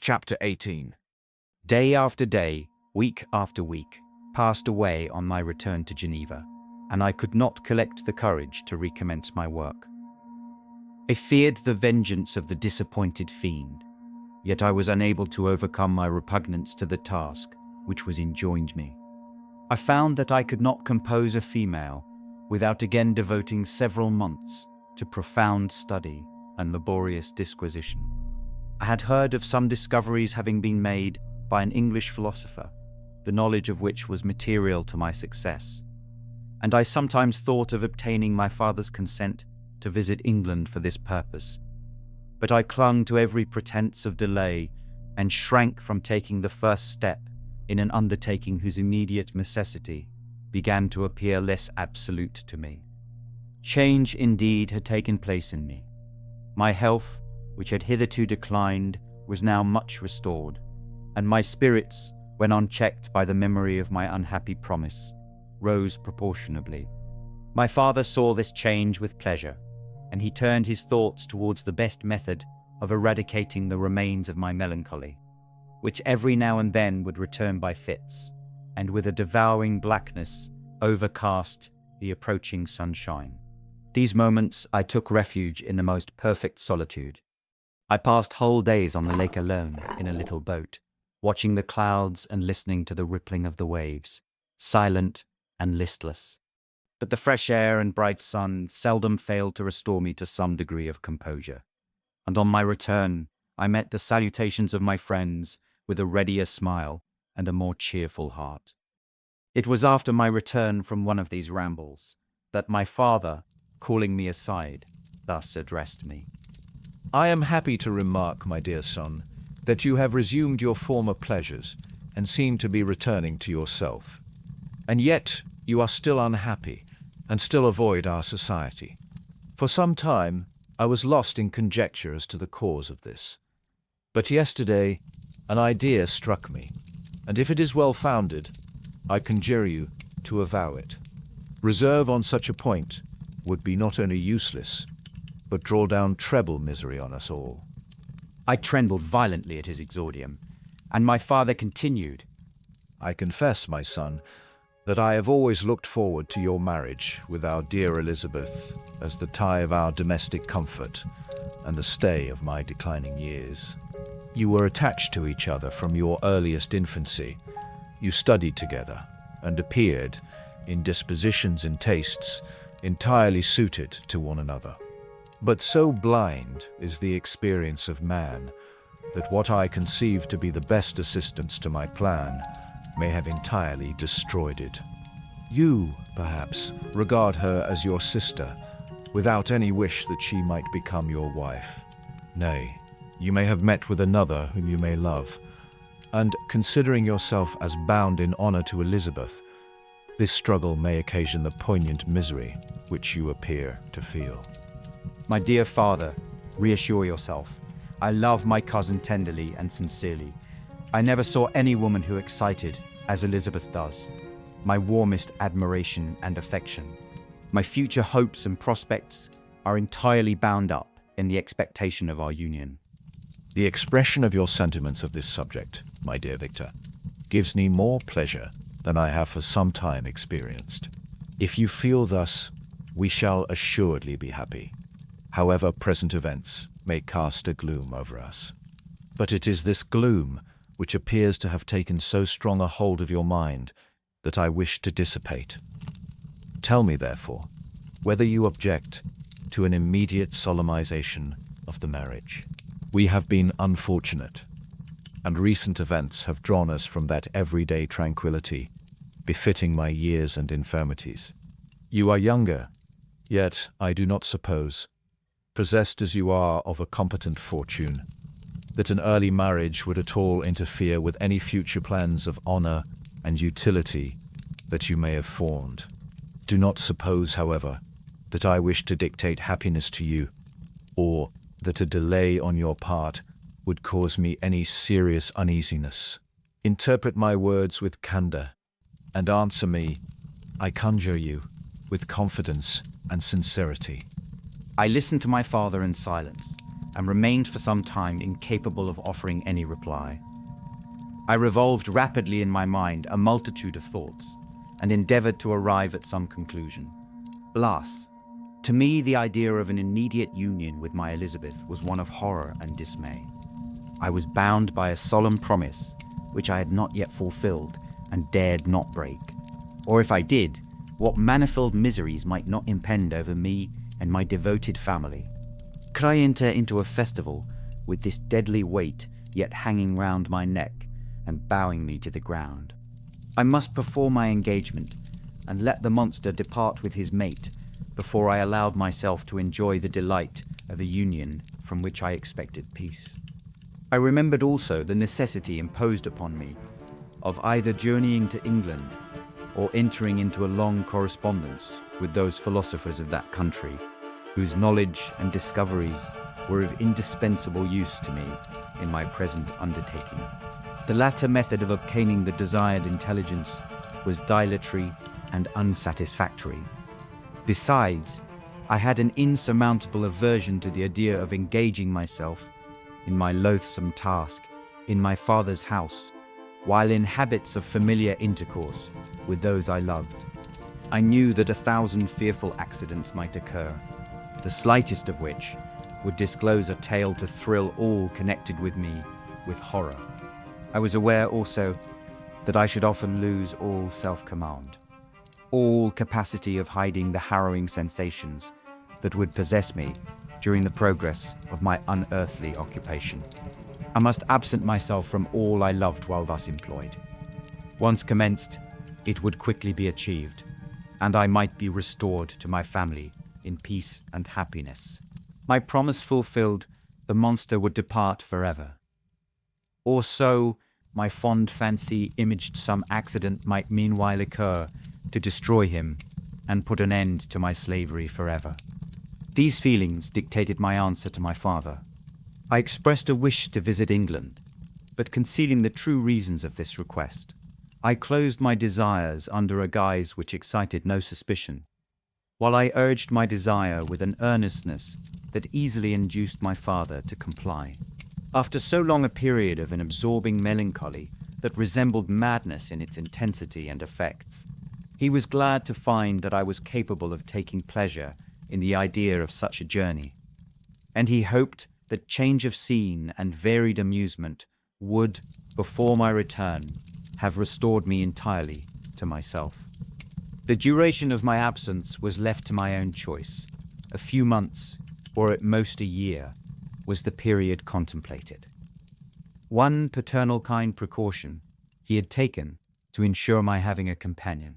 Chapter 18. Day after day, week after week, passed away on my return to Geneva, and I could not collect the courage to recommence my work. I feared the vengeance of the disappointed fiend, yet I was unable to overcome my repugnance to the task which was enjoined me. I found that I could not compose a female without again devoting several months to profound study and laborious disquisition. I had heard of some discoveries having been made by an English philosopher, the knowledge of which was material to my success, and I sometimes thought of obtaining my father's consent to visit England for this purpose. But I clung to every pretense of delay and shrank from taking the first step in an undertaking whose immediate necessity began to appear less absolute to me. Change indeed had taken place in me. My health, which had hitherto declined, was now much restored, and my spirits, when unchecked by the memory of my unhappy promise, rose proportionably. My father saw this change with pleasure, and he turned his thoughts towards the best method of eradicating the remains of my melancholy, which every now and then would return by fits, and with a devouring blackness overcast the approaching sunshine. These moments I took refuge in the most perfect solitude. I passed whole days on the lake alone in a little boat, watching the clouds and listening to the rippling of the waves, silent and listless. But the fresh air and bright sun seldom failed to restore me to some degree of composure, and on my return I met the salutations of my friends with a readier smile and a more cheerful heart. It was after my return from one of these rambles that my father, calling me aside, thus addressed me. I am happy to remark, my dear son, that you have resumed your former pleasures and seem to be returning to yourself. And yet you are still unhappy and still avoid our society. For some time I was lost in conjecture as to the cause of this. But yesterday an idea struck me, and if it is well founded, I conjure you to avow it. Reserve on such a point would be not only useless, but draw down treble misery on us all. I trembled violently at his exordium, and my father continued, I confess, my son, that I have always looked forward to your marriage with our dear Elizabeth as the tie of our domestic comfort and the stay of my declining years. You were attached to each other from your earliest infancy. You studied together and appeared, in dispositions and tastes, entirely suited to one another. But so blind is the experience of man that what I conceived to be the best assistance to my plan may have entirely destroyed it. You, perhaps, regard her as your sister, without any wish that she might become your wife. Nay, you may have met with another whom you may love, and considering yourself as bound in honor to Elizabeth, this struggle may occasion the poignant misery which you appear to feel. My dear father, reassure yourself. I love my cousin tenderly and sincerely. I never saw any woman who excited, as Elizabeth does, my warmest admiration and affection. My future hopes and prospects are entirely bound up in the expectation of our union. The expression of your sentiments of this subject, my dear Victor, gives me more pleasure than I have for some time experienced. If you feel thus, we shall assuredly be happy, however present events may cast a gloom over us. But it is this gloom which appears to have taken so strong a hold of your mind that I wish to dissipate. Tell me, therefore, whether you object to an immediate solemnization of the marriage. We have been unfortunate, and recent events have drawn us from that everyday tranquility befitting my years and infirmities. You are younger, yet I do not suppose, possessed as you are of a competent fortune, that an early marriage would at all interfere with any future plans of honor and utility that you may have formed. Do not suppose, however, that I wish to dictate happiness to you, or that a delay on your part would cause me any serious uneasiness. Interpret my words with candor, and answer me, I conjure you, with confidence and sincerity. I listened to my father in silence, and remained for some time incapable of offering any reply. I revolved rapidly in my mind a multitude of thoughts, and endeavored to arrive at some conclusion. Alas, to me the idea of an immediate union with my Elizabeth was one of horror and dismay. I was bound by a solemn promise, which I had not yet fulfilled and dared not break. Or if I did, what manifold miseries might not impend over me and my devoted family? Could I enter into a festival with this deadly weight yet hanging round my neck and bowing me to the ground? I must perform my engagement and let the monster depart with his mate before I allowed myself to enjoy the delight of a union from which I expected peace. I remembered also the necessity imposed upon me of either journeying to England or entering into a long correspondence with those philosophers of that country, whose knowledge and discoveries were of indispensable use to me in my present undertaking. The latter method of obtaining the desired intelligence was dilatory and unsatisfactory. Besides, I had an insurmountable aversion to the idea of engaging myself in my loathsome task in my father's house, while in habits of familiar intercourse with those I loved. I knew that 1,000 fearful accidents might occur, the slightest of which would disclose a tale to thrill all connected with me with horror. I was aware also that I should often lose all self-command, all capacity of hiding the harrowing sensations that would possess me during the progress of my unearthly occupation. I must absent myself from all I loved while thus employed. Once commenced, it would quickly be achieved, and I might be restored to my family in peace and happiness. My promise fulfilled, the monster would depart forever. Or so, my fond fancy imaged some accident might meanwhile occur to destroy him and put an end to my slavery forever. These feelings dictated my answer to my father. I expressed a wish to visit England, but concealing the true reasons of this request, I closed my desires under a guise which excited no suspicion, while I urged my desire with an earnestness that easily induced my father to comply. After so long a period of an absorbing melancholy that resembled madness in its intensity and effects, he was glad to find that I was capable of taking pleasure in the idea of such a journey, and he hoped that change of scene and varied amusement would, before my return, have restored me entirely to myself. The duration of my absence was left to my own choice. A few months, or at most a year, was the period contemplated. One paternal kind precaution he had taken to ensure my having a companion.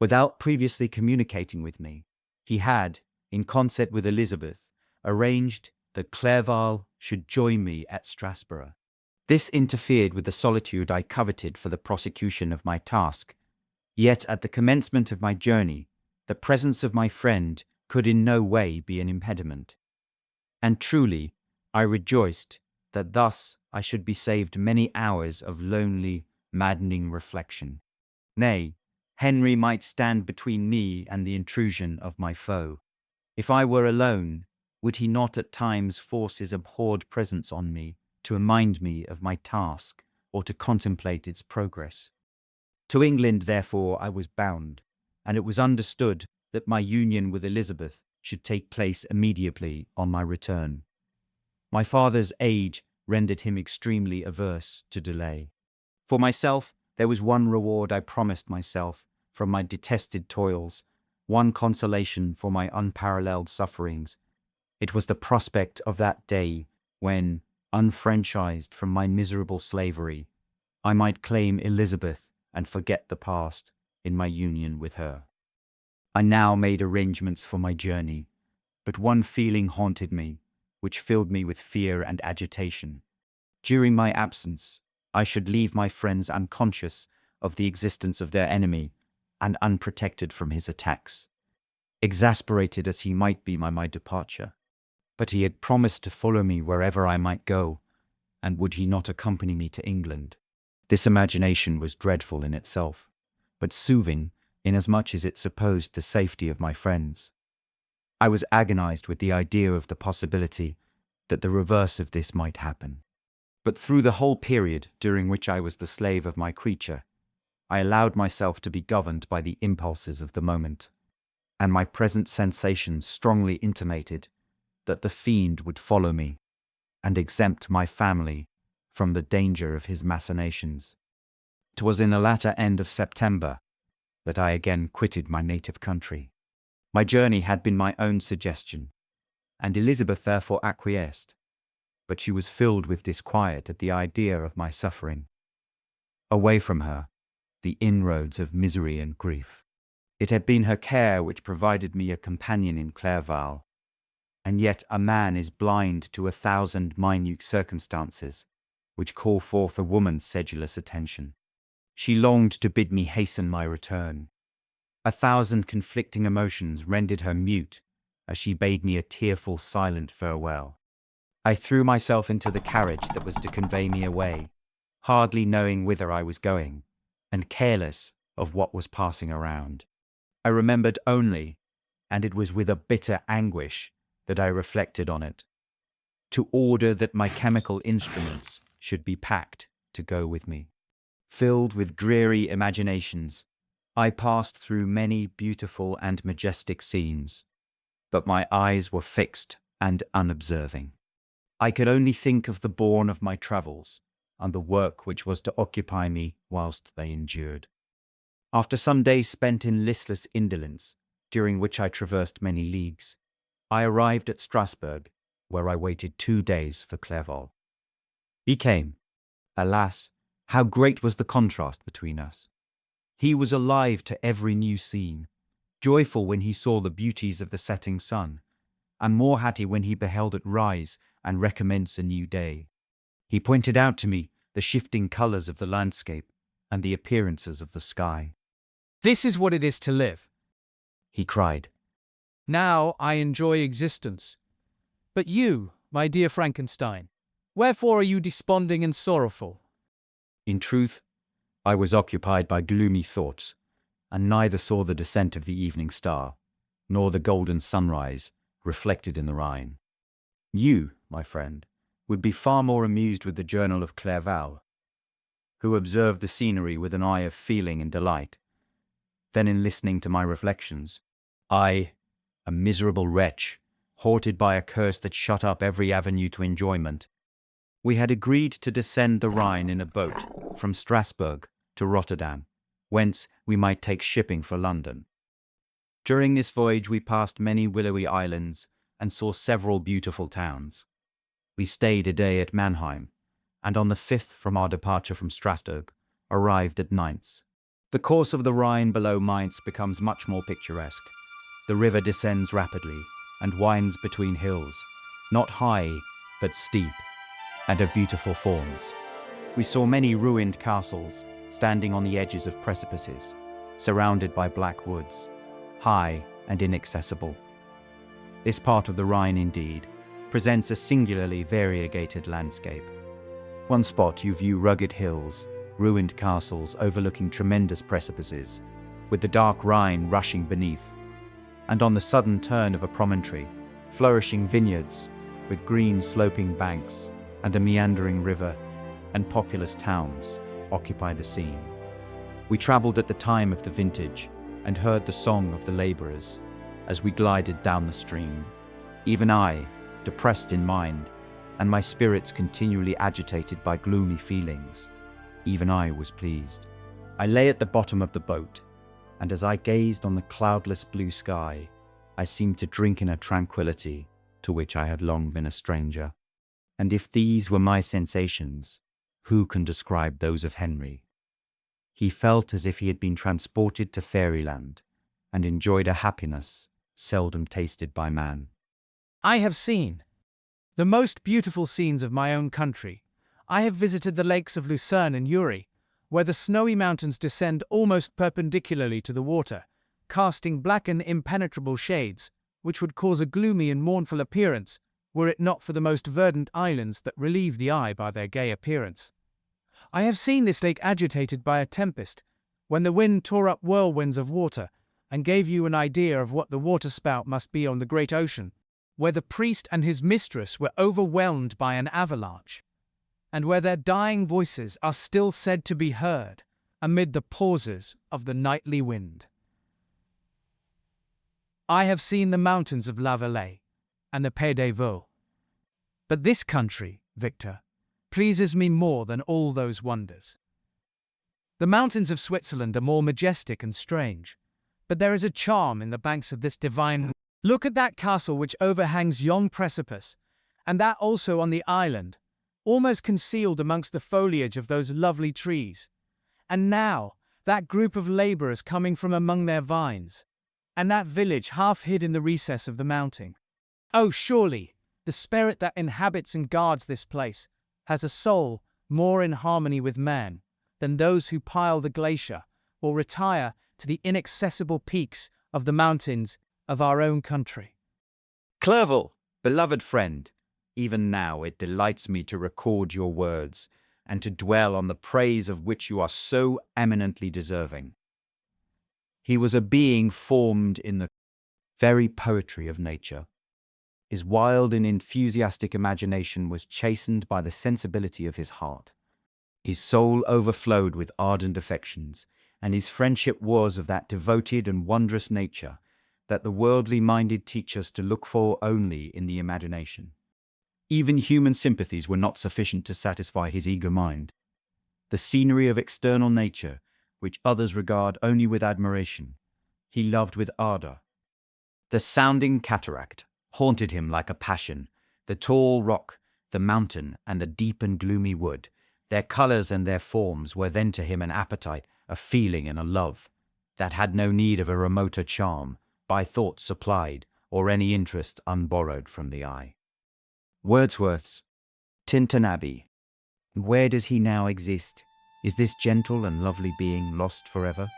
Without previously communicating with me, he had, in concert with Elizabeth, arranged that Clerval should join me at Strasbourg. This interfered with the solitude I coveted for the prosecution of my task, yet at the commencement of my journey, the presence of my friend could in no way be an impediment. And truly, I rejoiced that thus I should be saved many hours of lonely, maddening reflection. Nay, Henry might stand between me and the intrusion of my foe. If I were alone, would he not at times force his abhorred presence on me to remind me of my task or to contemplate its progress? To England, therefore, I was bound, and it was understood that my union with Elizabeth should take place immediately on my return. My father's age rendered him extremely averse to delay. For myself, there was one reward I promised myself from my detested toils, one consolation for my unparalleled sufferings. It was the prospect of that day when, unfranchised from my miserable slavery, I might claim Elizabeth and forget the past in my union with her. I now made arrangements for my journey, but one feeling haunted me, which filled me with fear and agitation. During my absence, I should leave my friends unconscious of the existence of their enemy and unprotected from his attacks, exasperated as he might be by my departure. But he had promised to follow me wherever I might go, and would he not accompany me to England? This imagination was dreadful in itself, but soothing inasmuch as it supposed the safety of my friends. I was agonized with the idea of the possibility that the reverse of this might happen. But through the whole period during which I was the slave of my creature, I allowed myself to be governed by the impulses of the moment, and my present sensations strongly intimated that the fiend would follow me and exempt my family from the danger of his machinations. 'Twas in the latter end of September that I again quitted my native country. My journey had been my own suggestion, and Elizabeth therefore acquiesced, but she was filled with disquiet at the idea of my suffering. Away from her, the inroads of misery and grief. It had been her care which provided me a companion in Clerval, and yet a man is blind to 1,000 minute circumstances which call forth a woman's sedulous attention. She longed to bid me hasten my return. 1,000 conflicting emotions rendered her mute as she bade me a tearful, silent farewell. I threw myself into the carriage that was to convey me away, hardly knowing whither I was going, and careless of what was passing around. I remembered only, and it was with a bitter anguish that I reflected on it, to order that my chemical instruments should be packed to go with me. Filled with dreary imaginations, I passed through many beautiful and majestic scenes, but my eyes were fixed and unobserving. I could only think of the bourne of my travels, and the work which was to occupy me whilst they endured. After some days spent in listless indolence, during which I traversed many leagues, I arrived at Strasbourg, where I waited 2 days for Clerval. He came. Alas, how great was the contrast between us! He was alive to every new scene, joyful when he saw the beauties of the setting sun, and more had he when he beheld it rise and recommence a new day. He pointed out to me the shifting colours of the landscape and the appearances of the sky. "This is what it is to live," he cried. "Now I enjoy existence. But you, my dear Frankenstein, wherefore are you desponding and sorrowful?" In truth, I was occupied by gloomy thoughts, and neither saw the descent of the evening star, nor the golden sunrise reflected in the Rhine. You, my friend, would be far more amused with the journal of Clerval, who observed the scenery with an eye of feeling and delight, than in listening to my reflections. I, a miserable wretch, haunted by a curse that shut up every avenue to enjoyment. We had agreed to descend the Rhine in a boat from Strasbourg to Rotterdam, whence we might take shipping for London. During this voyage we passed many willowy islands and saw several beautiful towns. We stayed a day at Mannheim, and on the 5th from our departure from Strasbourg, arrived at Mainz. The course of the Rhine below Mainz becomes much more picturesque. The river descends rapidly and winds between hills, not high, but steep, and of beautiful forms. We saw many ruined castles standing on the edges of precipices, surrounded by black woods, high and inaccessible. This part of the Rhine, indeed, presents a singularly variegated landscape. One spot you view rugged hills, ruined castles overlooking tremendous precipices, with the dark Rhine rushing beneath, and on the sudden turn of a promontory, flourishing vineyards with green sloping banks and a meandering river and populous towns occupy the scene. We travelled at the time of the vintage and heard the song of the labourers as we glided down the stream. Even I, depressed in mind, and my spirits continually agitated by gloomy feelings, even I was pleased. I lay at the bottom of the boat, and as I gazed on the cloudless blue sky, I seemed to drink in a tranquillity to which I had long been a stranger. And if these were my sensations, who can describe those of Henry? He felt as if he had been transported to fairyland, and enjoyed a happiness seldom tasted by man. "I have seen the most beautiful scenes of my own country. I have visited the lakes of Lucerne and Uri, where the snowy mountains descend almost perpendicularly to the water, casting black and impenetrable shades, which would cause a gloomy and mournful appearance, were it not for the most verdant islands that relieve the eye by their gay appearance. I have seen this lake agitated by a tempest, when the wind tore up whirlwinds of water, and gave you an idea of what the waterspout must be on the great ocean, where the priest and his mistress were overwhelmed by an avalanche, and where their dying voices are still said to be heard amid the pauses of the nightly wind. I have seen the mountains of La Valais and the Pays des Vaux, but this country, Victor, pleases me more than all those wonders. The mountains of Switzerland are more majestic and strange, but there is a charm in the banks of this divine. Look at that castle which overhangs yon precipice, and that also on the island, almost concealed amongst the foliage of those lovely trees. And now, that group of labourers coming from among their vines, and that village half hid in the recess of the mountain. Oh, surely, the spirit that inhabits and guards this place has a soul more in harmony with man than those who pile the glacier or retire to the inaccessible peaks of the mountains of our own country. Clerval, beloved friend, even now it delights me to record your words and to dwell on the praise of which you are so eminently deserving. He was a being formed in the very poetry of nature. His wild and enthusiastic imagination was chastened by the sensibility of his heart. His soul overflowed with ardent affections, and his friendship was of that devoted and wondrous nature that the worldly-minded teach us to look for only in the imagination. Even human sympathies were not sufficient to satisfy his eager mind. The scenery of external nature, which others regard only with admiration, he loved with ardour. The sounding cataract haunted him like a passion, the tall rock, the mountain, and the deep and gloomy wood. Their colours and their forms were then to him an appetite, a feeling, and a love, that had no need of a remoter charm, by thought supplied, or any interest unborrowed from the eye. Wordsworth's Tintern Abbey. Where does he now exist? Is this gentle and lovely being lost forever?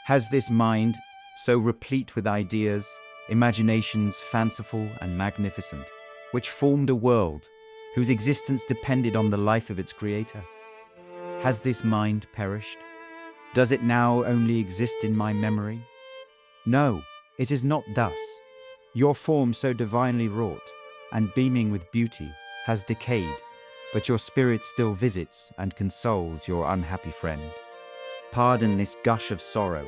Has this mind, so replete with ideas, imaginations fanciful and magnificent, which formed a world whose existence depended on the life of its creator, has this mind perished? Does it now only exist in my memory? No, it is not thus. Your form so divinely wrought, and beaming with beauty, has decayed, but your spirit still visits and consoles your unhappy friend. Pardon this gush of sorrow.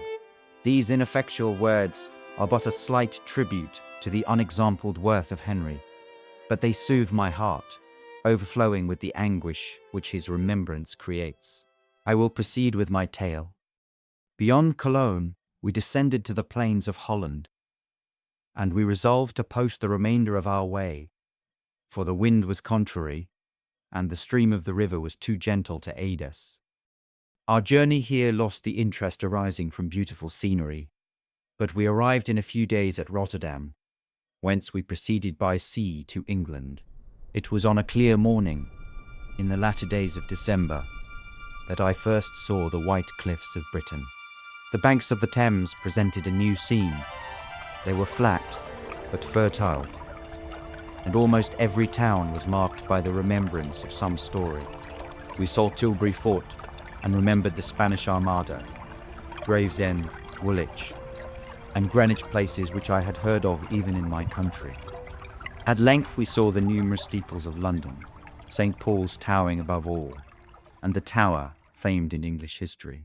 These ineffectual words are but a slight tribute to the unexampled worth of Henry, but they soothe my heart, overflowing with the anguish which his remembrance creates. I will proceed with my tale. Beyond Cologne, we descended to the plains of Holland, and we resolved to post the remainder of our way, for the wind was contrary, and the stream of the river was too gentle to aid us. Our journey here lost the interest arising from beautiful scenery, but we arrived in a few days at Rotterdam, whence we proceeded by sea to England. It was on a clear morning, in the latter days of December, that I first saw the white cliffs of Britain. The banks of the Thames presented a new scene. They were flat, but fertile, and almost every town was marked by the remembrance of some story. We saw Tilbury Fort, and remembered the Spanish Armada, Gravesend, Woolwich, and Greenwich places which I had heard of even in my country. At length we saw the numerous steeples of London, St. Paul's towering above all, and the Tower, famed in English history.